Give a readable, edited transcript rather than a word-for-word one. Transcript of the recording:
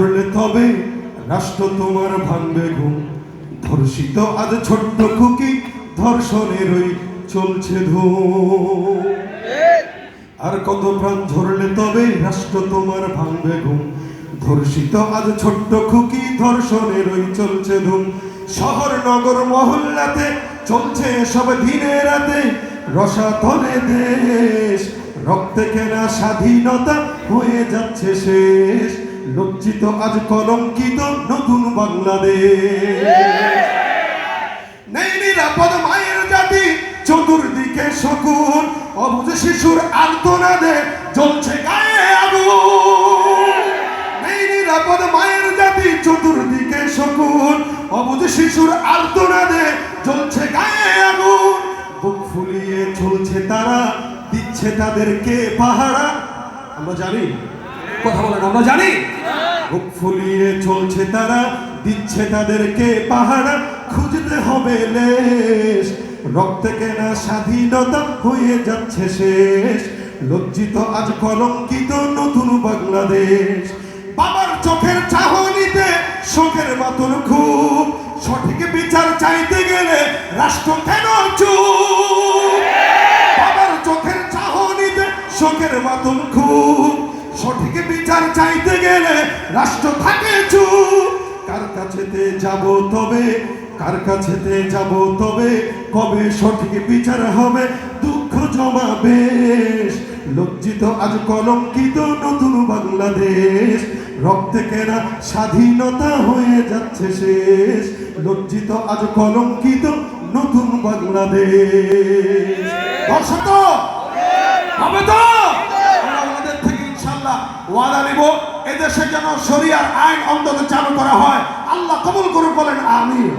ঝরলে তবে রাষ্ট্র তোমার ভাঙবে ঘুম। ধর্ষিত আজ ছোট্ট খুকি, ধর্ষণের ওই চলছে ধুম। আর কত প্রাণ ঝরলে তবে রাষ্ট্র তোমার ভাঙবে ঘুম। ধর্ষিত আজ ছোট্ট খুকি, ধর্ষণের ওই চলছে ধুম। শহর নগর মহল্লাতে চলছে সব দিনে রাতে, রসাতলে দেশ রক্তে কেনা স্বাধীনতা হয়ে যাচ্ছে শেষ। লজ্জিত আজ কলঙ্কিত নতুন বাংলাদেশ। নেই নিরাপদ মায়ের জাতি, চতুর্দিকে শকুন, অবুঝ শিশুর আর্তনাদে জ্বলছে গায়ে আগুন। নেই নিরাপদ মায়ের জাতি, চতুর্দিকে শকুন, অবুঝ শিশুর আর্তনাদে জ্বলছে গায়ে আগুন। বুক ফুলিয়ে চলছে তারা, দিচ্ছে তাদেরকে পাহারা। আমরা জানি, কথা বলেন, আমরা জানি। বুক ফুলিয়ে চলছে তারা, দিচ্ছে তাদেরকে পাহারা। খুঁজতে হবে লেশ, রক্তে কেনা স্বাধীনতা হয়ে যাচ্ছে শেষ। লজ্জিত আজ কলঙ্কিত নতুন বাংলাদেশ। বাবার চোখের চাহনিতে শোকের মতন খুব, সঠিক বিচার চাইতে গেলে রাষ্ট্র কেন চুপ? বাবার চোখের চাহনিতে শোকের মতন খুব, সঠিক বিচার চাইতে গেলে রাষ্ট্র থাকে চুপ। কার কাছেতে যাব তবে, কার কাছেতে যাব তবে, কবে সঠিক বিচার হবে দুঃখ জমা বেশ। লজ্জিত আজ কলঙ্কিত নতুন বাংলাদেশ, রক্তে কেনা স্বাধীনতা হয়ে যাচ্ছে শেষ। লজ্জিত আজ কলঙ্কিত নতুন বাংলাদেশ। দর্শক হবে তো? আমরা আমাদের থেকে ইনশাআল্লাহ ওয়াদা নিব, এদেশে যেন শরিয়ার আইন অন্তত চালু করা হয়। আল্লাহ কবুল করুন, বলেন আমিন।